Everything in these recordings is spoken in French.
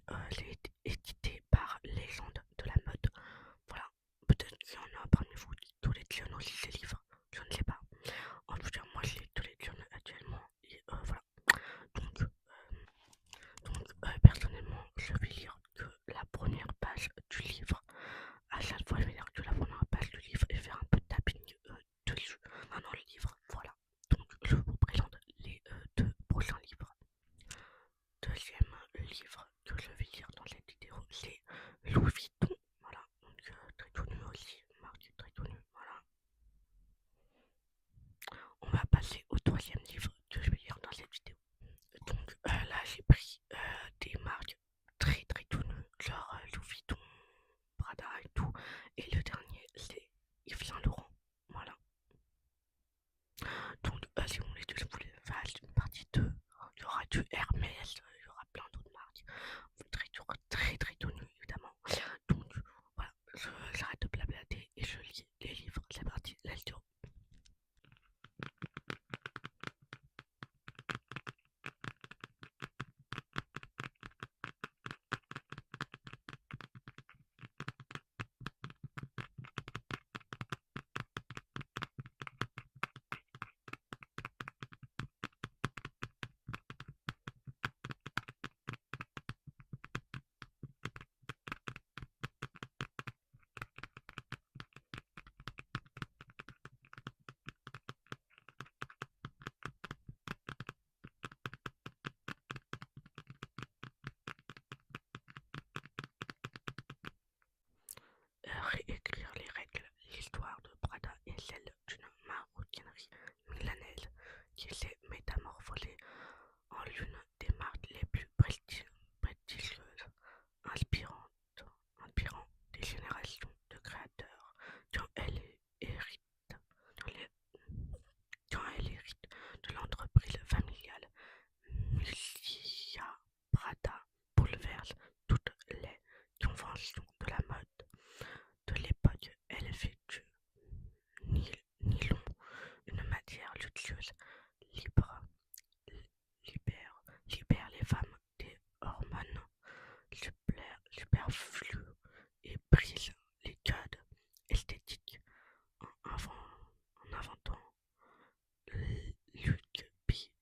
elle est éditée par Légende de la mode. Voilà, peut-être qu'il y en a parmi vous qui collectionnent aussi ces livres, je ne sais pas. En tout cas, moi je les collectionne actuellement et voilà. Donc, personnellement, je vais lire que la première page du livre. À chaque fois, je vais lire que la première page du livre et faire un peu de tapping dessus, dans le livre. Voilà. Donc, je vous présente les deux prochains livres. Deuxième livre que je vais lire dans cette vidéo, c'est Louis Vuitton. Voilà, donc très connu aussi, marque très connue. Voilà. On va passer au troisième livre que je vais lire dans cette vidéo. Donc là, j'ai pris des marques très très connues, genre Louis Vuitton, Prada et tout. Et le dernier, c'est Yves Saint Laurent. Voilà. Donc, si vous voulez que je vous les fasse une partie 2, il y aura du Hermès, il y aura plein d'autres marques. Très très connues évidemment. Donc, voilà, j'arrête de blablater et je lis les livres. C'est parti, let's go. Réécrire les règles. L'histoire de Prada est celle d'une maroquinerie milanaise qui s'est métamorphosée en l'une des marques les plus prestigieuses, inspirant, inspirant des générations de créateurs quand elle hérite, quand elle, quand elle hérite de l'entreprise familiale. Lucia Prada bouleverse toutes les conventions de la mode de l'époque. Elle fait du nylon une matière luxueuse, libre, libère les femmes des hormones superflues et brise les codes esthétiques en inventant l'utopie.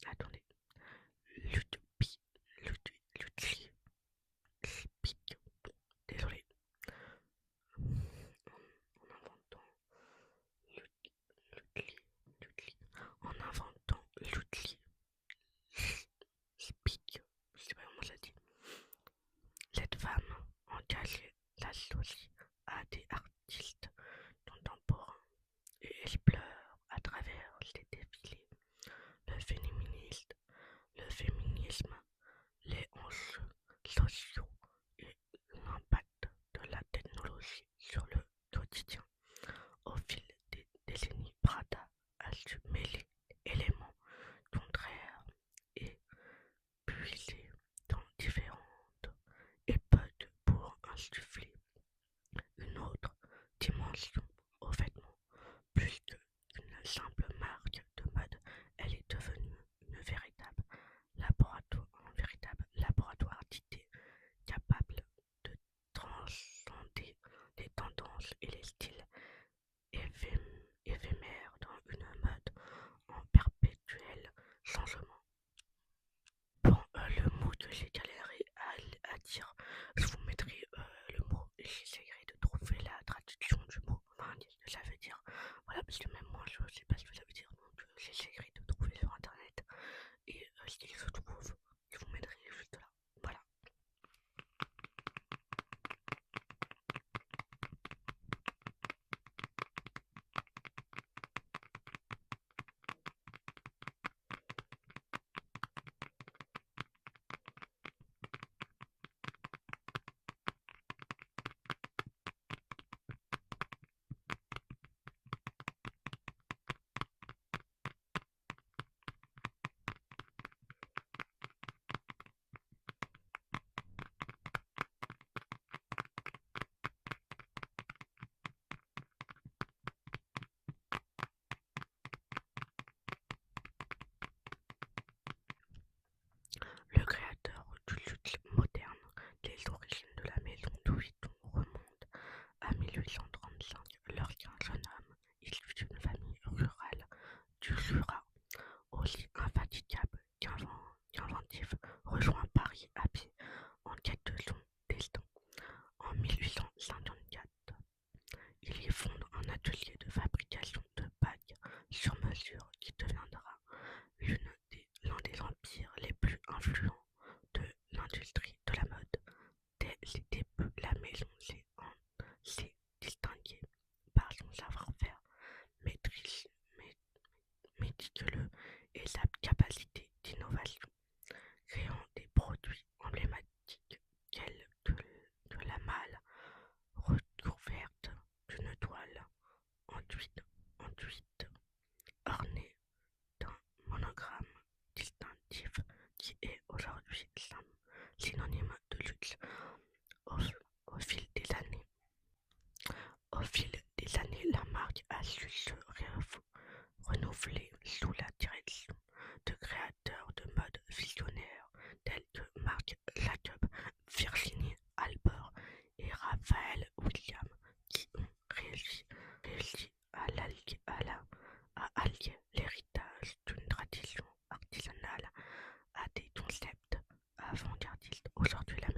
Attendez, l'utopie, l'utopie, désolé, en inventant l'outil speak, je sais pas comment ça dit,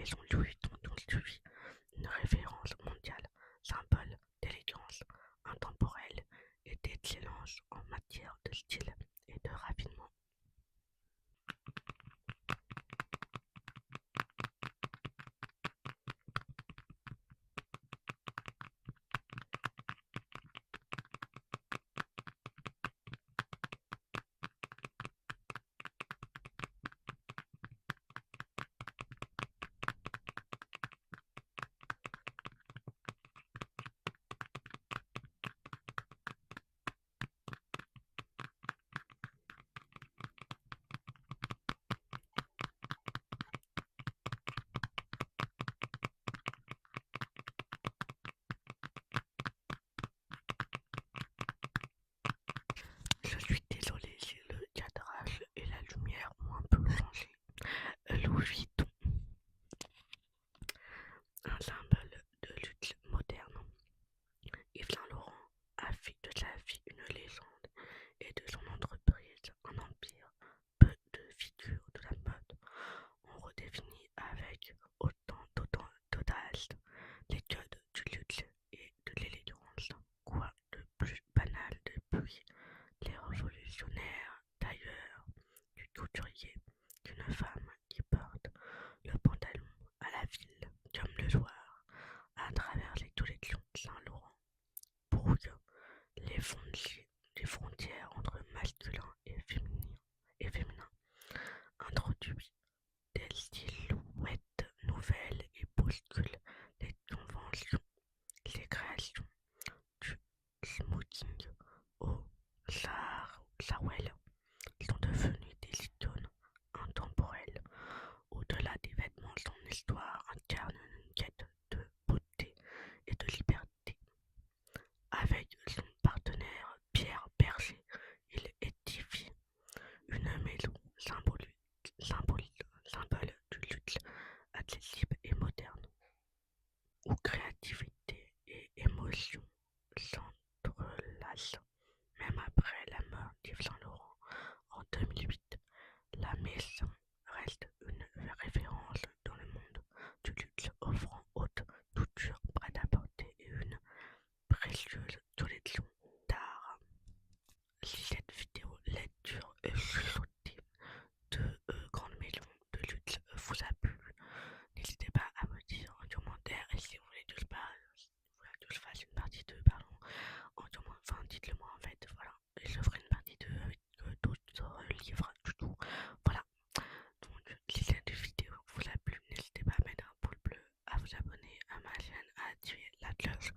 maison Louis Vuitton aujourd'hui une référence mondiale, symbole d'élégance intemporelle et d'excellence en matière de style et de raffinement. Je suis désolé si le cadrage et la lumière ont un peu changé. Louis Vuitton, un symbole de luxe moderne. Yves Saint Laurent a fait de sa vie une légende et de son entreprise un empire. Peu de figures de la mode ont redéfini avec d'audace les codes du luxe et de l'élégance. Quoi de plus banal depuis les révolutionnaires tailleurs du couturier qu'une femme qui porte le pantalon à la ville comme le soir à travers les collections Saint-Laurent brouille les frontières entre masculin et féminin, introduit des silhouettes nouvelles et bouscule les conventions. Les créations du smoking au Sarwell sont devenues des icônes intemporelles. Au-delà des vêtements, son histoire incarne une quête de beauté et de liberté. Avec son partenaire Pierre Berger, il édifie une maison symbole du luxe accessible et moderne, où créativité et émotion s'entrelacent. Même après la mort d'Yves Saint Laurent en 2008, la maison reste une référence dans le monde du luxe, offrant haute couture, prêt-à-porter et une précieuse collection d'art. Si cette vidéo lecture et chuchotée de grandes maisons de luxe vous a plu, n'hésitez pas à me dire en commentaire, et si vous voulez que je fasse une partie 2, pardon, enfin dites-le moi en fait, voilà, et je ferai une partie 2 avec d'autres livres du tout, voilà. Donc si cette vidéo vous a plu, n'hésitez pas à mettre un pouce bleu, à vous abonner à ma chaîne, à activer la cloche